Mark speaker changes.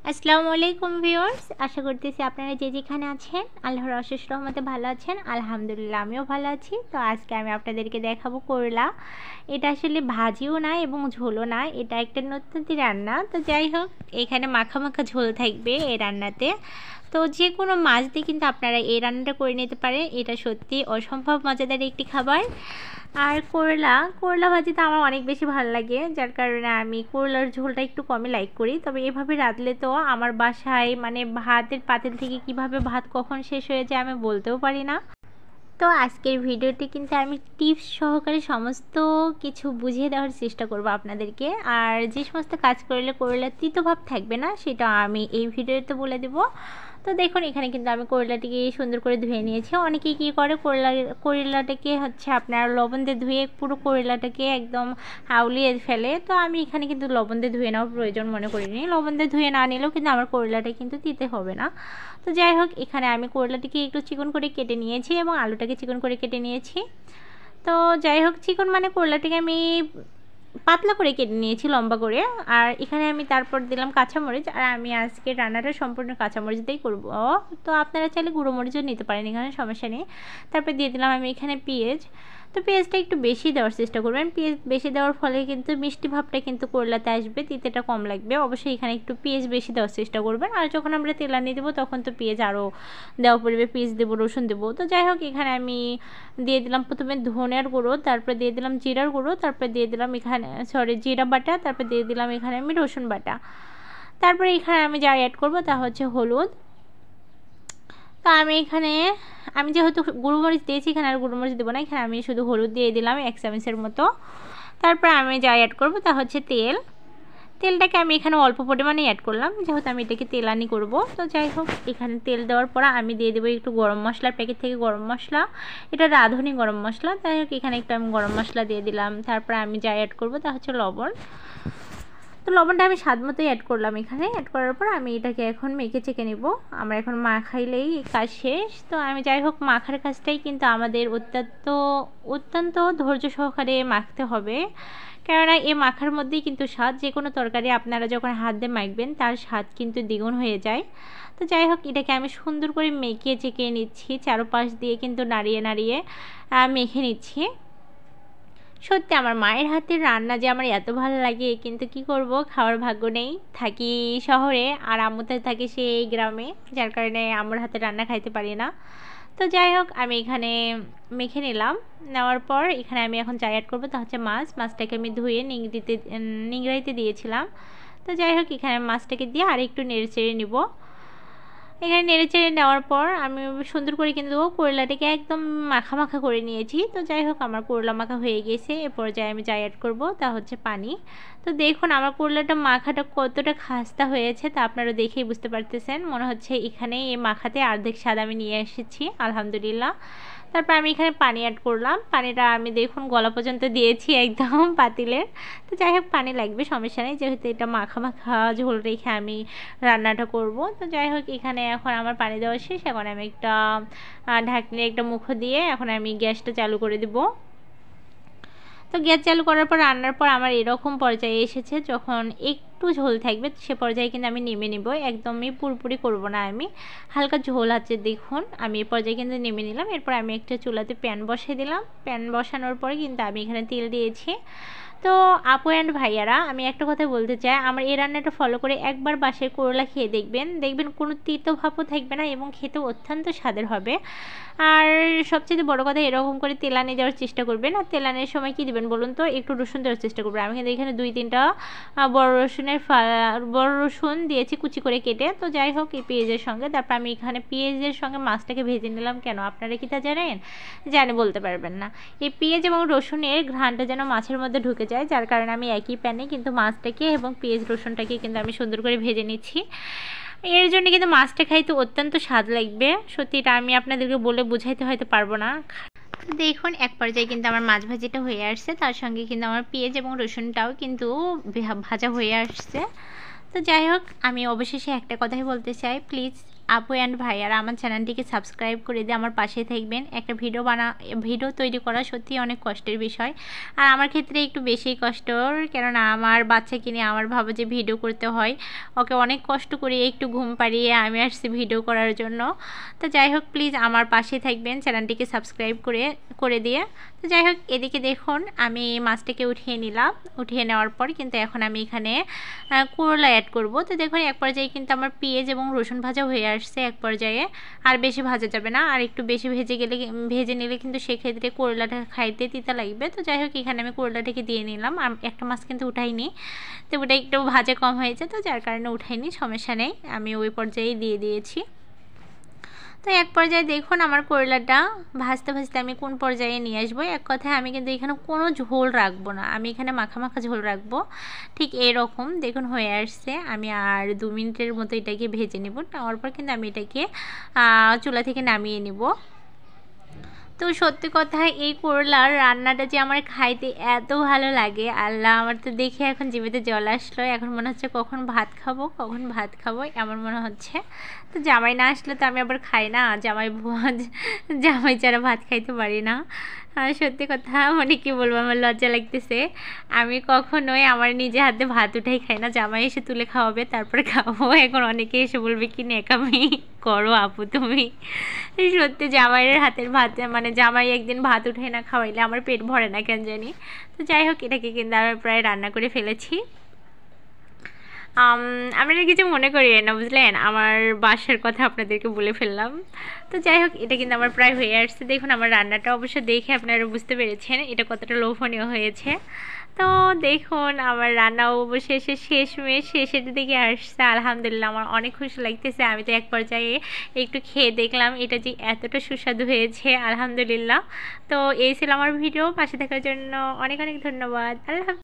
Speaker 1: আসসালামু আলাইকুম ভিউয়ার্স, আশা করতেছি আপনারা যে যেখানে আছেন আল্লাহর অশেষ রহমতে ভালো আছেন। আলহামদুলিল্লাহ আমিও ভালো আছি। তো আজকে আমি আপনাদেরকে দেখাবো করলা। এটা আসলে ভাজিও না এবং ঝোলও না, এটা একটা নতুন রান্না। তো যাই হোক, এখানে মাখা মাখা ঝোল থাকবে এই রান্নাতে। তো যে কোনো মাছ দিয়ে কিন্তু আপনারা এই রান্নাটা করে নিতে পারেন। এটা সত্যি অসম্ভব মজাদার একটি খাবার। আর করলা ভাজিটা আমার অনেক বেশি ভালো লাগে, যার কারণে আমি করলার ঝোলটা একটু কমই লাইক করি। তবে এভাবে রাঁধলে তো আমার বাসায় মানে ভাতের পাতিল থেকে কিভাবে ভাত কখন শেষ হয়ে যায় আমি বলতেও পারি না। তো আজকের ভিডিওটি কিন্তু আমি টিপস সহকারে সমস্ত কিছু বুঝিয়ে দেওয়ার চেষ্টা করব আপনাদেরকে। আর যে সমস্ত কাজ করলে করলার তিতভাব থাকবে না সেটা আমি এই ভিডিওতে বলে দেব। তো দেখুন, এখানে কিন্তু আমি করলাটিকে সুন্দর করে ধুয়ে নিয়েছি। অনেকেই কী করে, করলাটাকে হচ্ছে আপনার লবণ দিয়ে ধুয়ে পুরো করলাটাকে একদম আউলিয়ে ফেলে। তো আমি এখানে কিন্তু লবণ দিয়ে ধুয়ে নেওয়ার প্রয়োজন মনে করিনি। লবণ দিয়ে ধুয়ে না নিলেও কিন্তু আমার করলাটা কিন্তু দিতে হবে না। তো যাই হোক, এখানে আমি করলাটিকে একটু চিকন করে কেটে নিয়েছি এবং আলুটাকে চিকন করে কেটে নিয়েছি। তো যাই হোক, চিকন মানে করলাটাকে আমি পাতলা করে কেটে নিয়েছি লম্বা করে। আর এখানে আমি তারপর দিলাম কাঁচামরিচ। আর আমি আজকে রান্নাটা সম্পূর্ণ কাঁচামরিচ দিয়েই করব। তো আপনারা চাইলে গুঁড়ো মরিচও নিতে পারেন, এখানে সমস্যা নেই। তারপর দিয়ে দিলাম আমি এখানে পেঁয়াজ। তো পেঁয়াজটা একটু বেশি দেওয়ার চেষ্টা করবেন। পেঁয়াজ বেশি দেওয়ার ফলে কিন্তু মিষ্টি ভাবটা কিন্তু করলাতে আসবে, তিতেটা কম লাগবে। অবশ্যই এখানে একটু পেঁয়াজ বেশি দেওয়ার চেষ্টা করবেন। আর যখন আমরা তেলানি দেবো তখন তো পেঁয়াজ আরও দেওয়া পড়বে, পেঁয়াজ দেবো, রসুন দেবো। তো যাই হোক, এখানে আমি দিয়ে দিলাম প্রথমে ধনিয়ার গুঁড়ো, তারপর দিয়ে দিলাম জিরার গুঁড়ো, তারপর দিয়ে দিলাম এখানে জিরা বাটা, তারপর দিয়ে দিলাম এখানে আমি রসুন বাটা। তারপরে এখানে আমি যা অ্যাড করব তা হচ্ছে হলুদ। তো আমি যেহেতু গুঁড়োমরিচ দিয়েছি, এখানে আর গুঁড়োমরিচ দেবো না। এখানে আমি শুধু হলুদ দিয়ে দিলাম 1 চামচের মতো। তারপর আমি যা অ্যাড করব তা হচ্ছে তেলটাকে আমি এখানে অল্প পরিমাণে অ্যাড করলাম, যেহেতু আমি এটাকে তেলানি করব। তো যাই হোক, এখানে তেল দেওয়ার পর আমি দিয়ে দেবো একটু গরম মশলা, প্যাকেট থেকে গরম মশলা। এটা রাঁধুনি গরম মশলা। যাই হোক, এখানে একটু আমি গরম মশলা দিয়ে দিলাম। তারপর আমি যা অ্যাড করব তা হচ্ছে লবণ। তো লবণটা আমি স্বাদ মতোই অ্যাড করলাম। এখানে অ্যাড করার পর আমি এটাকে এখন মেখে চেখে নেব। আমরা এখন মাখাইলেই কাজ শেষ। তো আমি যাই হোক, মাখার কাজটাই কিন্তু আমাদের অত্যন্ত ধৈর্য সহকারে মাখতে হবে, কেননা এই মাখার মধ্যেই কিন্তু স্বাদ। যে কোনো তরকারি আপনারা যখন হাত দিয়ে মাখবেন তার স্বাদ কিন্তু দ্বিগুণ হয়ে যায়। তো যাই হোক, এটাকে আমি সুন্দর করে মেখে চেকে নিচ্ছি, চারপাশ দিয়ে কিন্তু নাড়িয়ে নাড়িয়ে মেখে নিচ্ছি। সত্যি আমার মায়ের হাতের রান্না যে আমার এত ভালো লাগে, কিন্তু কি করব, খাওয়ার ভাগ্য নেই। থাকি শহরে আর আম্মুতে থাকে সেই গ্রামে, যার কারণে আম্মুর হাতের রান্না খাইতে পারি না। তো যাই হোক, আমি এখানে মেখে নিলাম। নেওয়ার পর এখানে আমি এখন যা অ্যাড করবো তা হচ্ছে মাছটাকে আমি ধুয়ে নিংড়াইতে দিয়েছিলাম। তো যাই হোক, এখানে মাছটাকে দিয়ে আর একটু নেড়ে চেড়ে নিব। এখানে নেড়েচেড়ে নেওয়ার পর আমি সুন্দর করে কিন্তু করলাটাকে একদম মাখা মাখা করে নিয়েছি। তো যাই হোক, আমার করলা মাখা হয়ে গেছে। এ পর্যায়ে আমি যা অ্যাড করব তা হচ্ছে পানি। তো দেখুন আমার করলাটা মাখাটা কতটা খাস্তা হয়েছে তা আপনারা দেখেই বুঝতে পারতেছেন। মনে হচ্ছে এখানে এই মাখাতে অর্ধেক স্বাদ আমি নিয়ে এসেছি, আলহামদুলিল্লাহ। তারপর আমি এখানে পানি অ্যাড করলাম। পানিটা আমি দেখুন গলা পর্যন্ত দিয়েছি একদম পাতিলের। তো যাই হোক, পানি লাগবে, সমস্যা নেই, যেহেতু এটা মাখা মাখা ঝোল রেখে আমি রান্নাটা করব। তো যাই হোক, এখানে এখন আমার পানি দেওয়া শেষ। এখন আমি একটা ঢাকনি একটা মুখ দিয়ে এখন আমি গ্যাসটা চালু করে দেব। তো গ্যাস চালু করার পর রান্নার পর আমার এরকম পর্যায়ে এসেছে, যখন একটু ঝোল থাকবে সে পর্যায়ে কিন্তু আমি নেমে নেব। একদমই পুরোপুরি করব না, আমি হালকা ঝোল আছে দেখুন। আমি এই পর্যায়ে কিন্তু নেমে নিলাম। এরপর আমি একটা চুলাতে প্যান বসিয়ে দিলাম। প্যান বসানোর পরে কিন্তু আমি এখানে তেল দিয়েছি। তো আপু অ্যান্ড ভাইয়ারা, আমি একটা কথা বলতে চাই, আমার এই রান্নাটা ফলো করে একবার বাসায় করলা খেয়ে দেখবেন কোনো তিতো ভাবও থাকবে না এবং খেতে অত্যন্ত স্বাদের হবে। আর সবচেয়ে বড় কথা, এরকম করে তেলানি দেওয়ার চেষ্টা করবেন। আর তেলানির সময় কী দেবেন বলুন তো, একটু রসুন দেওয়ার চেষ্টা করবেন। আমি কিন্তু এখানে 2-3টা বড় রসুন দিয়েছি কুচি করে কেটে। তো যাই হোক, এই পেঁয়াজের সঙ্গে তারপর আমি এখানে পেঁয়াজের সঙ্গে মাছটাকে ভেজে নিলাম। কেন আপনারা কি তা জানেন? জানে বলতে পারবেন না। এই পেঁয়াজ এবং রসুনের ঘ্রাণটা যেন মাছের মধ্যে ঢুকে যায়, যার কারণে আমি একই প্যানে কিন্তু মাছটাকে এবং পেঁয়াজ রসুনটাকে কিন্তু আমি সুন্দর করে ভেজে নিচ্ছি। এর জন্য কিন্তু মাছটা খাইতে অত্যন্ত স্বাদ লাগবে। সত্যি এটা আমি আপনাদেরকে বলে বুঝাইতে হয়তো পারবো না। দেখুন এক পর্যায়ে কিন্তু আমার মাছ ভাজিটা হয়ে আসছে, তার সঙ্গে কিন্তু আমার পেঁয়াজ এবং রসুনটাও কিন্তু ভাজা হয়ে আসছে। তো যাই হোক, আমি অবশেষে একটা কথাই বলতে চাই, প্লিজ আপু অ্যান্ড ভাইয়ারা আমার চ্যানেলটিকে সাবস্ক্রাইব করে দিয়ে আমার পাশে থাকবেন। একটা ভিডিও তৈরি করা সত্যি অনেক কষ্টের বিষয়, আর আমার ক্ষেত্রে একটু বেশি কষ্টর, কেননা আমার বাচ্চাকে নিয়ে আমার ভাবো যে ভিডিও করতে হয়। ওকে অনেক কষ্ট করে একটু ঘুম পাড়িয়ে আমি আসছি ভিডিও করার জন্য। তো যাই হোক, প্লিজ আমার পাশে থাকবেন, চ্যানেলটিকে সাবস্ক্রাইব করে দিয়ে। তো যাই হোক, এদিকে দেখুন আমি মাছটাকে উঠিয়ে নিলাম। উঠিয়ে নেওয়ার পর কিন্তু এখন আমি এখানে করলা অ্যাড করব। তো দেখুন এক পর্যায়ে কিন্তু আমার পেঁয়াজ এবং রসুন ভাজা হয়ে আসছে এক পর্যায়ে। আর বেশি ভাজা যাবে না, আর একটু বেশি ভেজে নিলে কিন্তু সেক্ষেত্রে করলাটা খাইতে তিতা লাগবে। তো যাই হোক, এখানে আমি করলাটাকে দিয়ে নিলাম। একটা মাছ কিন্তু উঠাইনি, তো ওটা একটু ভাজা কম হয়েছে, তো যার কারণে উঠাইনি, সমস্যা নেই, আমি ওই পর্যায়ে দিয়ে দিয়েছি। তো এক পর্যায়ে দেখুন আমার করলাটা ভাজতে ভাজতে আমি কোন পর্যায়ে নিয়ে আসবো। এক কথায় আমি কিন্তু এখানে কোনো ঝোল রাখবো না, আমি এখানে মাখা মাখা ঝোল রাখবো। ঠিক এরকম দেখুন হয়ে আসছে। আমি আর 2 মিনিটের মতো এটাকে ভেজে নেব। নেওয়ার পর কিন্তু আমি এটাকে চুলা থেকে নামিয়ে নেব। তো সত্যি কথা, এই করলার রান্নাটা যে আমার খাইতে এত ভালো লাগে, আল্লাহ, আমার তো দেখে এখন জিভেতে জল আসলো। এখন মনে হচ্ছে কখন ভাত খাবো এমন মনে হচ্ছে। তো জামাই না আসলে তো আমি আবার খাই না, জামাই ছাড়া ভাত খাইতে পারি না। সত্যি কথা, মানে কি বলবো, আমার লজ্জা লাগতেছে। আমি কখনোই আমার নিজে হাতে ভাত উঠাই খাই না, জামাই এসে তুলে খাওয়াবে তারপরে খাবো। এখন অনেকে এসে বলবে কি ন্যাকামি করো আপু তুমি। সত্যি জামাইয়ের হাতের ভাত, মানে জামাই একদিন ভাত উঠে না খাওয়াইলে আমার পেট ভরে না কেন জানি। তো যাই হোক, এটাকে কিন্তু আমি প্রায় রান্না করে ফেলেছি। আপনারা কিছু মনে করিয়েন না, বুঝলেন, আমার বাসার কথা আপনাদেরকে বলে ফেললাম। তো যাই হোক, এটা কিন্তু আমার প্রায় হয়ে আসছে। দেখুন আমার রান্নাটা অবশ্য দেখে আপনারা বুঝতে পেরেছেন এটা কতটা লোভনীয় হয়েছে। তো দেখুন আমার রান্না অবশেষে শেষের দিকে আসছে। আলহামদুলিল্লাহ, আমার অনেক খুশি লাগতেছে। আমি তো এক পর্যায়ে একটু খেয়ে দেখলাম এটা যে এতটা সুস্বাদু হয়েছে, আলহামদুলিল্লাহ। তো এই ছিল আমার ভিডিও, পাশে থাকার জন্য অনেক অনেক ধন্যবাদ। আল্লাহ।